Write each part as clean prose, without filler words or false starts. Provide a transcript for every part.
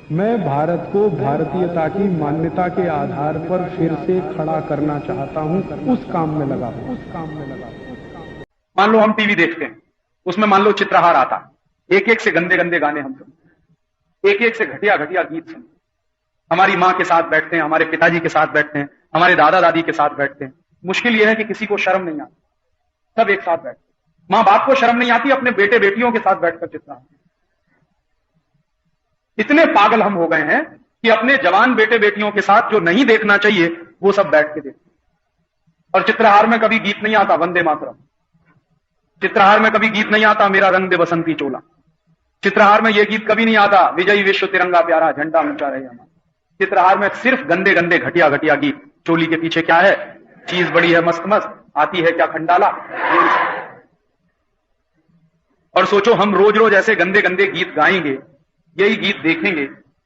मैं भारत को भारतीयता की मान्यता के आधार पर फिर से खड़ा करना चाहता हूं, उस काम में लगा हूं। मान लो हम टीवी देखते हैं, उसमें मान लो चित्रहार आता, एक एक से गंदे गंदे गाने हम सुनते, एक एक से घटिया घटिया गीत सुनते, हमारी माँ के साथ बैठते हैं, हमारे पिताजी के साथ बैठते हैं, हमारे दादा दादी के साथ बैठते हैं। मुश्किल यह है कि किसी को शर्म नहीं आती, सब एक साथ बैठते। माँ बाप को शर्म नहीं आती अपने बेटे बेटियों के साथ बैठकर चित्रहार। इतने पागल हम हो गए हैं कि अपने जवान बेटे बेटियों के साथ जो नहीं देखना चाहिए वो सब बैठ के देखते। और चित्रहार में कभी गीत नहीं आता वंदे मातरम, चित्रहार में कभी गीत नहीं आता मेरा रंग दे बसंती चोला, चित्रहार में यह गीत कभी नहीं आता विजयी विश्व तिरंगा प्यारा झंडा ऊंचा रहे हमारा। चित्रहार में सिर्फ गंदे गंदे घटिया घटिया गीत, चोली के पीछे क्या है, चीज बड़ी है मस्त मस्त, आती है क्या खंडाला। और सोचो हम रोज रोज ऐसे गंदे गंदे गीत गाएंगे, यही गीत देखेंगे,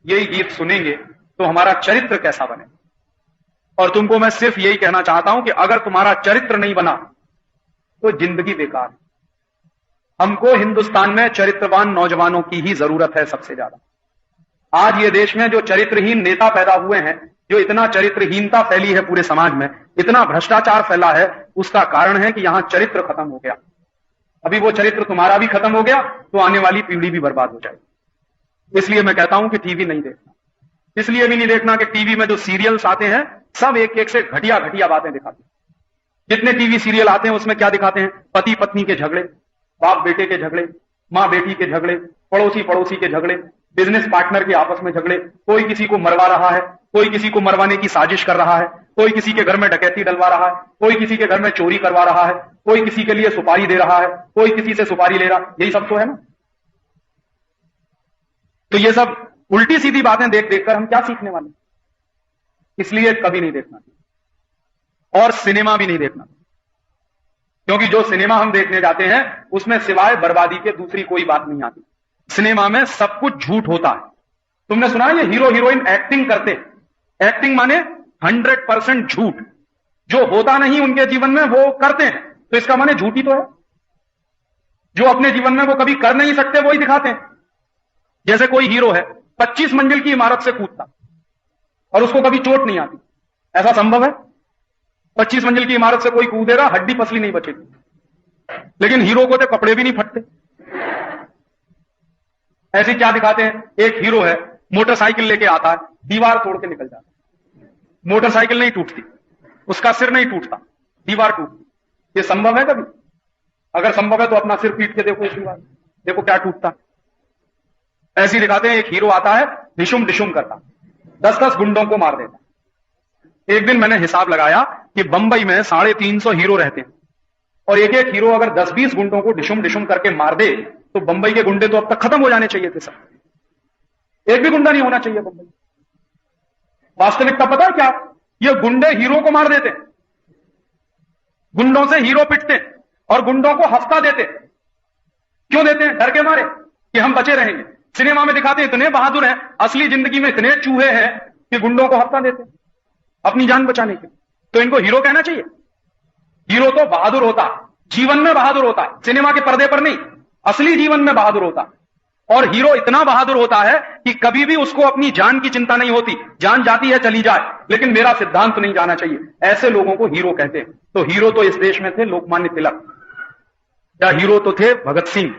यही गीत सुनेंगे, तो हमारा चरित्र कैसा बने। और तुमको मैं सिर्फ यही कहना चाहता हूं कि अगर तुम्हारा चरित्र नहीं बना तो जिंदगी बेकार है। हमको हिंदुस्तान में चरित्रवान नौजवानों की ही जरूरत है सबसे ज्यादा। आज ये देश में जो चरित्रहीन नेता पैदा हुए हैं, जो इतना चरित्रहीनता फैली है पूरे समाज में, इतना भ्रष्टाचार फैला है, उसका कारण है कि यहां चरित्र खत्म हो गया। अभी वो चरित्र तुम्हारा भी खत्म हो गया तो आने वाली पीढ़ी भी बर्बाद हो जाएगी। इसलिए मैं कहता हूं कि टीवी नहीं देखना। इसलिए भी नहीं देखना कि टीवी में जो सीरियल्स आते हैं सब एक एक से घटिया घटिया बातें दिखाते हैं। जितने टीवी सीरियल आते हैं उसमें क्या दिखाते हैं, पति पत्नी के झगड़े, बाप बेटे के झगड़े, माँ बेटी के झगड़े, पड़ोसी पड़ोसी के झगड़े, बिजनेस पार्टनर के आपस में झगड़े, कोई किसी को मरवा रहा है, कोई किसी को मरवाने की साजिश कर रहा है, कोई किसी के घर में डकैती डलवा रहा है, कोई किसी के घर में चोरी करवा रहा है, कोई किसी के लिए सुपारी दे रहा है, कोई किसी से सुपारी ले रहा, यही सब तो है ना। तो ये सब उल्टी सीधी बातें देख देखकर हम क्या सीखने वाले। इसलिए कभी नहीं देखना और सिनेमा भी नहीं देखना, क्योंकि जो सिनेमा हम देखने जाते हैं उसमें सिवाय बर्बादी के दूसरी कोई बात नहीं आती। सिनेमा में सब कुछ झूठ होता है। तुमने सुना है ये हीरो हीरोइन एक्टिंग करते, एक्टिंग माने 100% झूठ, जो होता नहीं उनके जीवन में वो करते हैं, तो इसका माने झूठी तो है। जो अपने जीवन में वो कभी कर नहीं सकते वही दिखाते हैं। जैसे कोई हीरो है 25 मंजिल की इमारत से कूदता और उसको कभी चोट नहीं आती, ऐसा संभव है? 25 मंजिल की इमारत से कोई कूदेगा, हड्डी पसली नहीं बचेगी। लेकिन हीरो को तो कपड़े भी नहीं फटते। ऐसे क्या दिखाते हैं, एक हीरो है मोटरसाइकिल लेके आता है, दीवार तोड़ के निकल जाता है, मोटरसाइकिल नहीं टूटती, उसका सिर नहीं टूटता, दीवार टूटती। ये संभव है कभी? अगर संभव है तो अपना सिर पीट के देखो इस दीवार, देखो क्या टूटता। ऐसे दिखाते हैं एक हीरो आता है डिशुम डिशुम करता, 10-10 गुंडों को मार देता। एक दिन मैंने हिसाब लगाया कि बंबई में 350 हीरो रहते हैं और एक एक हीरो अगर 10-20 गुंडों को डिशुम डिशुम करके मार दे तो बंबई के गुंडे तो अब तक खत्म हो जाने चाहिए थे सब, एक भी गुंडा नहीं होना चाहिए बंबई। वास्तविकता पता है क्या, ये गुंडे हीरो को मार देते, गुंडों से हीरो पिटते और गुंडों को हफ्ता देते। क्यों देते हैं? डर के मारे कि हम बचे रहेंगे। सिनेमा में दिखाते इतने बहादुर हैं, असली जिंदगी में इतने चूहे हैं कि गुंडों को हफ्ता देते अपनी जान बचाने के। तो इनको हीरो कहना चाहिए? हीरो तो बहादुर होता, जीवन में बहादुर होता है, सिनेमा के पर्दे पर नहीं, असली जीवन में बहादुर होता। और हीरो इतना बहादुर होता है कि कभी भी उसको अपनी जान की चिंता नहीं होती, जान जाती है चली जाए लेकिन मेरा सिद्धांत नहीं जाना चाहिए। ऐसे लोगों को हीरो कहते हैं। तो हीरो तो इस देश में थे लोकमान्य तिलक, या हीरो तो थे भगत सिंह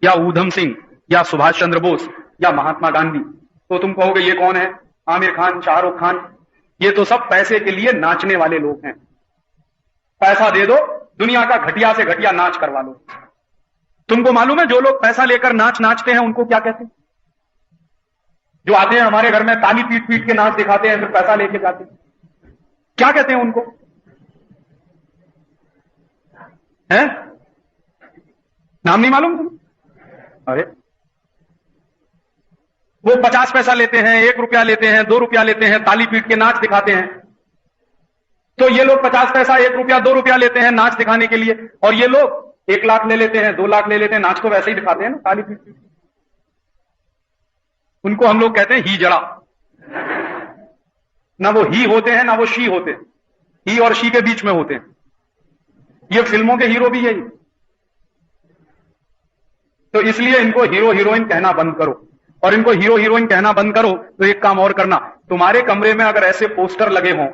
या ऊधम सिंह या सुभाष चंद्र बोस या महात्मा गांधी। तो तुम कहोगे ये कौन है? आमिर खान, शाहरुख खान, ये तो सब पैसे के लिए नाचने वाले लोग हैं। पैसा दे दो, दुनिया का घटिया से घटिया नाच करवा लो। तुमको मालूम है जो लोग पैसा लेकर नाच नाचते हैं उनको क्या कहते हैं? जो आते हैं हमारे घर में ताली पीट पीट के नाच दिखाते हैं फिर पैसा लेके जाते हैं, क्या कहते हैं उनको? है नाम नहीं मालूम तुम? अरे वो 50 पैसा लेते हैं, 1 रुपया लेते हैं, 2 रुपया लेते हैं, ताली पीट के नाच दिखाते हैं। तो ये लोग 50 पैसा, 1 रुपया, 2 रुपया लेते हैं नाच दिखाने के लिए, और ये लोग 1 लाख ले लेते हैं, 2 लाख ले लेते हैं, नाच तो वैसे ही दिखाते हैं ना, ताली पीट पीट। उनको हम लोग कहते हैं ही जड़ा। ना वो ही होते हैं ना वो शी होते हैं, ही और शी के बीच में होते हैं। ये फिल्मों के हीरो भी यही। तो इसलिए इनको हीरो हीरोइन कहना बंद करो। और इनको हीरो हीरोइन कहना बंद करो। तो एक काम और करना, तुम्हारे कमरे में अगर ऐसे पोस्टर लगे हों,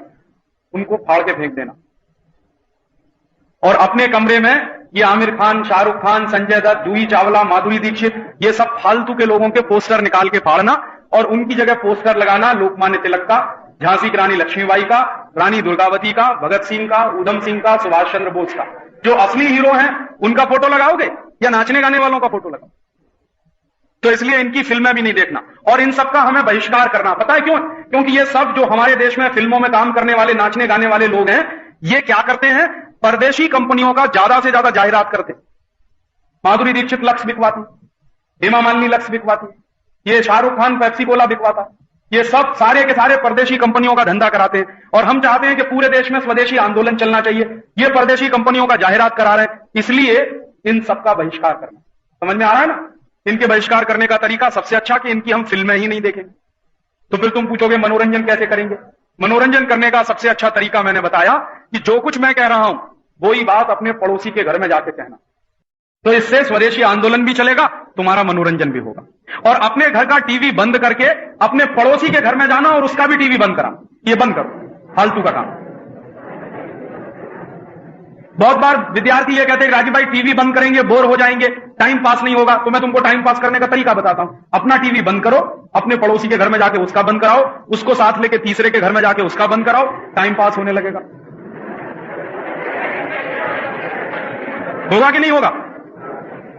उनको फाड़ के फेंक देना। और अपने कमरे में ये आमिर खान, शाहरुख खान, संजय दत्त, जूही चावला, माधुरी दीक्षित, ये सब फालतू के लोगों के पोस्टर निकाल के फाड़ना और उनकी जगह पोस्टर लगाना लोकमान्य तिलक का, झांसी की रानी लक्ष्मीबाई का, रानी दुर्गावती का, भगत सिंह का, उधम सिंह का, सुभाष चंद्र बोस का। जो असली हीरो हैं उनका फोटो लगाओगे या नाचने गाने वालों का फोटो लगाओ? तो इसलिए इनकी फिल्में भी नहीं देखना और इन सब का हमें बहिष्कार करना। पता है क्यों? क्योंकि ये सब जो हमारे देश में फिल्मों में काम करने वाले, नाचने गाने वाले लोग हैं, ये क्या करते हैं, परदेशी कंपनियों का ज्यादा से ज्यादा जाहिरात करते। माधुरी दीक्षित लक्स बिकवाती, हेमा मालिनी लक्स बिकवाती, ये शाहरुख खान पेप्सी कोला बिकवाता, ये सब सारे के सारे परदेशी कंपनियों का धंधा कराते हैं। और हम चाहते हैं कि पूरे देश में स्वदेशी आंदोलन चलना चाहिए, ये परदेशी कंपनियों का जाहिरात करा रहे हैं, इसलिए इन सबका बहिष्कार करना। समझ में आ रहा है ना? इनके बहिष्कार करने का तरीका सबसे अच्छा कि इनकी हम फिल्में ही नहीं देखेंगे। तो फिर तुम पूछोगे मनोरंजन कैसे करेंगे? मनोरंजन करने का सबसे अच्छा तरीका मैंने बताया कि जो कुछ मैं कह रहा हूं वही बात अपने पड़ोसी के घर में जाके कहना। तो इससे स्वदेशी आंदोलन भी चलेगा, तुम्हारा मनोरंजन भी होगा। और अपने घर का टीवी बंद करके अपने पड़ोसी के घर में जाना और उसका भी टीवी बंद कराना, ये बंद करो, फालतू का काम। बहुत बार विद्यार्थी ये कहते हैं राजीव भाई टीवी बंद करेंगे बोर हो जाएंगे, टाइम पास नहीं होगा। तो मैं तुमको टाइम पास करने का तरीका बताता हूं। अपना टीवी बंद करो, अपने पड़ोसी के घर में जाके उसका बंद कराओ, उसको साथ लेके तीसरे के घर में जाके उसका बंद कराओ, टाइम पास होने लगेगा। होगा कि नहीं होगा?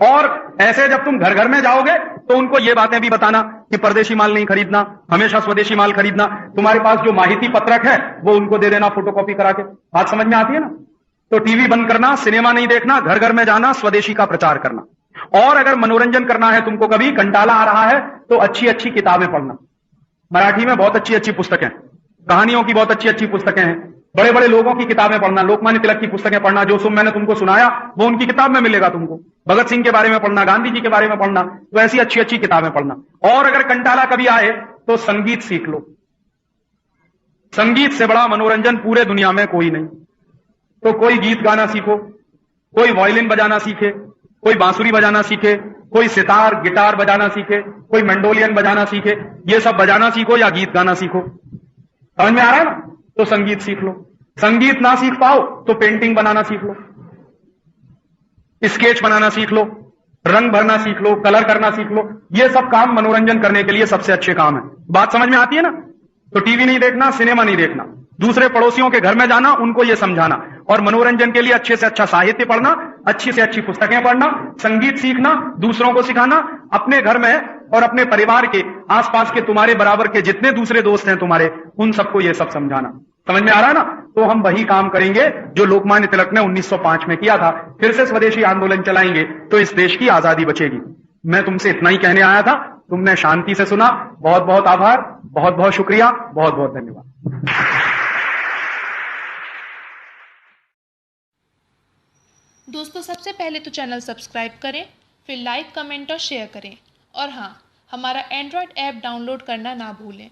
और ऐसे जब तुम घर घर में जाओगे तो उनको ये बातें भी बताना कि परदेशी माल नहीं खरीदना, हमेशा स्वदेशी माल खरीदना। तुम्हारे पास जो माहिती पत्रक है वो उनको दे देना फोटोकॉपी करा के। बात समझ में आती है ना? तो टीवी बंद करना, सिनेमा नहीं देखना, घर घर में जाना, स्वदेशी का प्रचार करना। और अगर मनोरंजन करना है, तुमको कभी कंटाला आ रहा है, तो अच्छी अच्छी किताबें पढ़ना। मराठी में बहुत अच्छी अच्छी पुस्तकें, कहानियों की बहुत अच्छी अच्छी पुस्तकें हैं। बड़े बड़े लोगों की किताबें पढ़ना, लोकमान्य तिलक की पुस्तकें पढ़ना, जो मैंने तुमको सुनाया वो उनकी किताब में मिलेगा तुमको। भगत सिंह के बारे में पढ़ना, गांधी जी के बारे में पढ़ना, तो ऐसी अच्छी अच्छी किताबें पढ़ना। और अगर कंटाला कभी आए तो संगीत सीख लो। संगीत से बड़ा मनोरंजन पूरे दुनिया में कोई नहीं। तो कोई गीत गाना सीखो, कोई वायलिन बजाना सीखे, कोई बांसुरी बजाना सीखे, कोई सितार गिटार बजाना सीखे, कोई मंडोलियन बजाना सीखे। ये सब बजाना सीखो या गीत गाना सीखो। समझ में आ रहा है ना? तो संगीत सीख लो। संगीत ना सीख पाओ तो पेंटिंग बनाना सीख लो, स्केच बनाना सीख लो, रंग भरना सीख लो, कलर करना सीख लो। ये सब काम मनोरंजन करने के लिए सबसे अच्छे काम है। बात समझ में आती है ना? तो टीवी नहीं देखना, सिनेमा नहीं देखना, दूसरे पड़ोसियों के घर में जाना, उनको ये समझाना। और मनोरंजन के लिए अच्छे से अच्छा साहित्य पढ़ना, अच्छी से अच्छी पुस्तकें पढ़ना, संगीत सीखना, दूसरों को सिखाना। अपने घर में और अपने परिवार के आसपास के तुम्हारे बराबर के जितने दूसरे दोस्त हैं तुम्हारे, उन सबको ये सब समझाना। समझ में आ रहा है ना? तो हम वही काम करेंगे जो लोकमान्य तिलक ने 1905 में किया था। फिर से स्वदेशी आंदोलन चलाएंगे तो इस देश की आजादी बचेगी। मैं तुमसे इतना ही कहने आया था, तुमने शांति से सुना। बहुत बहुत आभार, बहुत बहुत शुक्रिया, बहुत बहुत धन्यवाद। दोस्तों, सबसे पहले तो चैनल सब्सक्राइब करें, फिर लाइक, कमेंट और शेयर करें। और हाँ, हमारा एंड्रॉयड ऐप डाउनलोड करना ना भूलें।